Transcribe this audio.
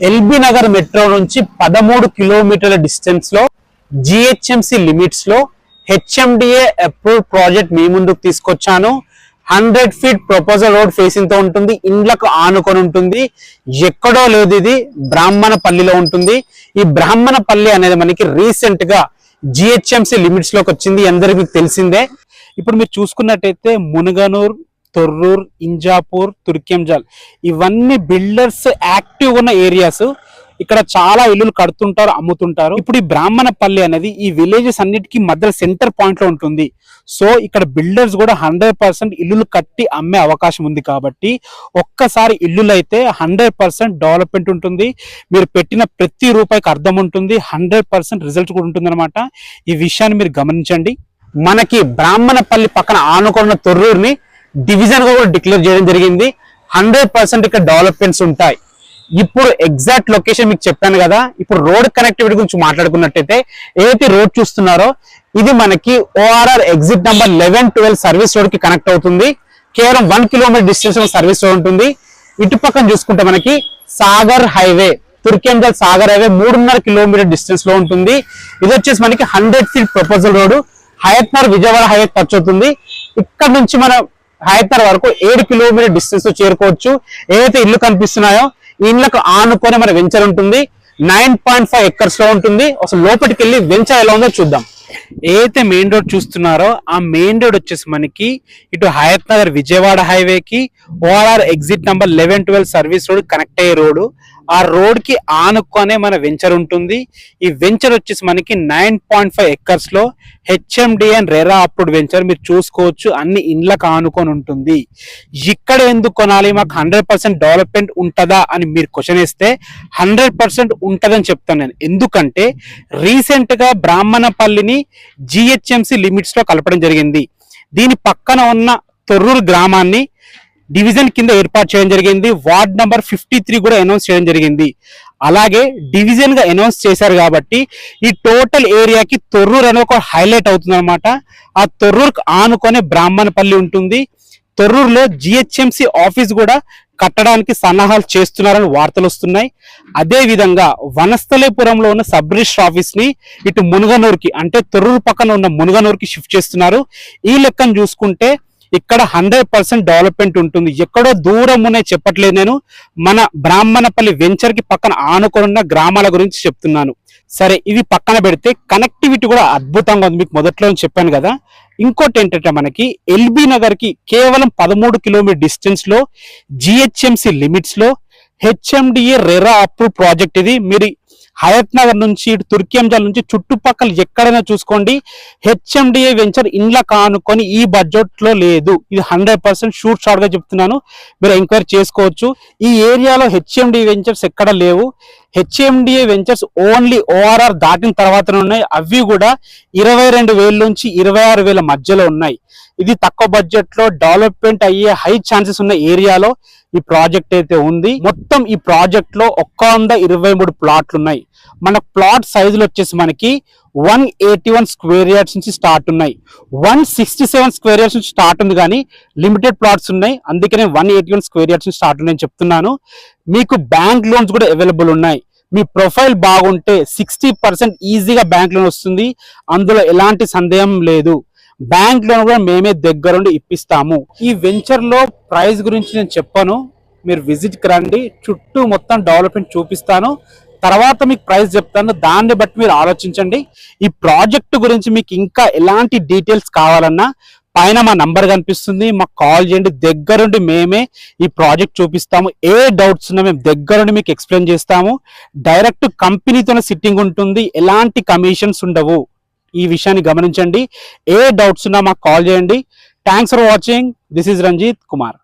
LB Nagar metro నుంచి 13 కిలోమీటర్ల distance లో జిహెచ్ఎంసి లిమిట్స్ లో హెచ్ఎండిఏ అప్రూవ్డ్ ప్రాజెక్ట్ మీ ముందుకు తీసుకొచ్చాను. 100 ఫీట్ ప్రపోజల్ రోడ్ ఫేసింగ్ తో ఉంటుంది. ఇండ్లకు ఆనుకొని ఉంటుంది. ఎక్కడో లేదు, ఇది బ్రాహ్మణపల్లిలో ఉంటుంది. ఈ బ్రాహ్మణపల్లి అనేది మనకి రీసెంట్ గా జిహెచ్ఎంసి లిమిట్స్ లోకి వచ్చింది, అందరికి మీకు తెలిసిందే. ఇప్పుడు మీరు చూసుకున్నట్టయితే మునగనూర్, తొర్రూర్, ఇంజాపూర్, తుర్కెంజాల్ ఇవన్నీ బిల్డర్స్ యాక్టివ్ ఉన్న ఏరియాస్. ఇక్కడ చాలా ఇల్లులు కడుతుంటారు, అమ్ముతుంటారు. ఇప్పుడు ఈ బ్రాహ్మణపల్లి అనేది ఈ విలేజెస్ అన్నిటికీ మధ్య సెంటర్ పాయింట్ లో ఉంటుంది. సో ఇక్కడ బిల్డర్స్ కూడా 100% ఇల్లులు కట్టి అమ్మే అవకాశం ఉంది. కాబట్టి ఒక్కసారి ఇల్లులు అయితే 100% డెవలప్మెంట్ ఉంటుంది. మీరు పెట్టిన ప్రతి రూపాయికి అర్థం ఉంటుంది. 100% రిజల్ట్ కూడా ఉంటుంది అనమాట. ఈ విషయాన్ని మీరు గమనించండి. మనకి బ్రాహ్మణపల్లి పక్కన ఆనుకున్న తొర్రూరుని డివిజన్ గా కూడా డిక్లేర్ చేయడం జరిగింది. 100% ఇక్కడ డెవలప్మెంట్స్ ఉంటాయి. ఇప్పుడు ఎగ్జాక్ట్ లొకేషన్ మీకు చెప్పాను కదా. ఇప్పుడు రోడ్ కనెక్టివిటీ గురించి మాట్లాడుకున్నట్టయితే ఏదైతే రోడ్ చూస్తున్నారో ఇది మనకి ORR exit number 11-12 service road కి కనెక్ట్ అవుతుంది. కేవలం 1 కిలోమీటర్ డిస్టెన్స్ లో సర్వీస్ రోడ్ ఉంటుంది. ఇటు పక్కన చూసుకుంటే మనకి Sagar highway, Turkayamjal Sagar highway 3.5 kilometre distance లో ఉంటుంది. ఇది వచ్చేసి మనకి 100 feet proposal road. Hayathnagar Vijayawada highway touch అవుతుంది. ఇక్కడ నుంచి మన హయత్నగర్ వరకు 7 కిలోమీటర్ డిస్టెన్స్ లో చేరుకోవచ్చు. ఏదైతే ఇల్లు కనిపిస్తున్నాయో ఈ ఇళ్లకు ఆనుకొని మన వెంచర్ ఉంటుంది. 9.5 ఎకర్స్ లో ఉంటుంది. అసలు లోపలికి వెళ్ళి వెంచర్ ఎలా ఉందో చూద్దాం. ఏదైతే మెయిన్ రోడ్ చూస్తున్నారో ఆ మెయిన్ రోడ్ వచ్చేసి మనకి ఇటు హయత్నగర్ విజయవాడ హైవేకి ORR exit number 11-12 service road connect అయ్యే రోడ్. ఆ రోడ్ కి ఆనుకొనే మన వెంచర్ ఉంటుంది. ఈ వెంచర్ వచ్చేసి మనకి 9.5 ఎకర్స్ లో HMD and RERA approved venture. మీరు చూసుకోవచ్చు, అన్ని ఇండ్లకు ఆనుకొని ఉంటుంది. ఇక్కడ ఎందుకు కొనాలి, మాకు 100% డెవలప్మెంట్ ఉంటుందా అని మీరు క్వశ్చన్ వేస్తే 100% ఉంటుందని చెప్తాను నేను. ఎందుకంటే రీసెంట్ గా బ్రాహ్మణపల్లిని జిహెచ్ఎంసి లిమిట్స్ లో కలపడం జరిగింది. దీని పక్కన ఉన్న తొర్రూరు గ్రామాన్ని డివిజన్ కింద ఏర్పాటు చేయడం జరిగింది. వార్డ్ నంబర్ 53 కూడా అనౌన్స్ చేయడం జరిగింది. అలాగే డివిజన్ గా అనౌన్స్ చేశారు కాబట్టి ఈ టోటల్ ఏరియాకి తొర్రూరు అనేది ఒక హైలైట్ అవుతుంది అనమాట. ఆ తొర్రూరుకు ఆనుకొనే బ్రాహ్మణపల్లి ఉంటుంది. తొర్రూరులో జిహెచ్ఎంసి ఆఫీస్ కూడా కట్టడానికి సన్నాహాలు చేస్తున్నారని వార్తలు వస్తున్నాయి. అదే విధంగా వనస్థలేపురంలో ఉన్న సబ్ రిజిస్టర్ ఆఫీస్ ని ఇటు మునగనూరుకి, అంటే తొర్రూరు పక్కన ఉన్న మునగనూరుకి షిఫ్ట్ చేస్తున్నారు. ఈ లెక్కను చూసుకుంటే ఇక్కడ 100% డెవలప్మెంట్ ఉంటుంది. ఎక్కడో దూరం ఉన్నాయి చెప్పట్లేదు నేను, మన బ్రాహ్మణపల్లి వెంచర్ కి పక్కన ఆనుకున్న గ్రామాల గురించి చెప్తున్నాను. సరే, ఇవి పక్కన పెడితే కనెక్టివిటీ కూడా అద్భుతంగా ఉంది. మీకు మొదట్లో చెప్పాను కదా. ఇంకోటి ఏంటంటే మనకి ఎల్బీ నగర్ కి కేవలం 13 కిలోమీటర్ డిస్టెన్స్ లో జిహెచ్ఎంసి లిమిట్స్ లో హెచ్ఎండిఏ రెరా అప్రూవ్ ప్రాజెక్ట్. ఇది మీరు హయత్నగర్ నుంచి ఇటు తుర్కెంజాల్ నుంచి చుట్టుపక్కల ఎక్కడైనా చూసుకోండి, హెచ్ఎండిఏ వెంచర్ ఇండ్ల కానుకొని ఈ బడ్జెట్ లో లేదు. ఇది 100% షూట్ షాట్ గా చెప్తున్నాను, మీరు ఎంక్వైరీ చేసుకోవచ్చు. ఈ ఏరియాలో హెచ్ఎండిఏ వెంచర్స్ ఎక్కడ లేవు. హెచ్ఎండిఏ వెంచర్స్ ఓన్లీ ఓఆర్ఆర్ దాటిన తర్వాతనే ఉన్నాయి. అవి కూడా 22,000 నుంచి 26,000 మధ్యలో ఉన్నాయి. ఇది తక్కువ బడ్జెట్ లో డెవలప్మెంట్ అయ్యే హై ఛాన్సెస్ ఉన్న ఏరియాలో ఈ ప్రాజెక్ట్ అయితే ఉంది. మొత్తం ఈ ప్రాజెక్ట్ లో 123 ప్లాట్లు ఉన్నాయి. మన ప్లాట్ సైజులు వచ్చేసి మనకి 181 స్క్వేర్ యార్డ్స్ నుంచి స్టార్ట్ ఉన్నాయి. 167 స్క్వేర్ యార్డ్స్ నుంచి స్టార్ట్ ఉంది, కానీ లిమిటెడ్ ప్లాట్స్ ఉన్నాయి. అందుకనే 181 స్క్వేర్ యార్డ్స్ నుంచి స్టార్ట్ ఉన్నాయని చెప్తున్నాను. మీకు బ్యాంక్ లోన్స్ కూడా అవైలబుల్ ఉన్నాయి. మీ ప్రొఫైల్ బాగుంటే 60% ఈజీగా బ్యాంక్ లోన్ వస్తుంది. అందులో ఎలాంటి సందేహం లేదు. బ్యాంక్ లోన్ కూడా మేమే దగ్గరుండి ఇప్పిస్తాము. ఈ వెంచర్ లో ప్రైస్ గురించి నేను చెప్పాను, మీరు విజిట్ కి రండి. చుట్టూ మొత్తం డెవలప్మెంట్ చూపిస్తాను. తర్వాత మీకు ప్రైస్ చెప్తాను, దాన్ని బట్టి మీరు ఆలోచించండి. ఈ ప్రాజెక్ట్ గురించి మీకు ఇంకా ఎలాంటి డీటెయిల్స్ కావాలన్నా పైన మా నంబర్ కనిపిస్తుంది, మాకు కాల్ చేయండి. దగ్గరుండి మేమే ఈ ప్రాజెక్ట్ చూపిస్తాము. ఏ డౌట్స్ ఉన్నా మేము దగ్గరుండి మీకు ఎక్స్ప్లెయిన్ చేస్తాము. డైరెక్ట్ కంపెనీతోనే సిట్టింగ్ ఉంటుంది, ఎలాంటి కమిషన్స్ ఉండవు. ఈ విషయాన్ని గమనించండి. ఏ డౌట్స్ ఉన్నా మాకు కాల్ చేయండి. Thanks for watching. This is Ranjith Kumar.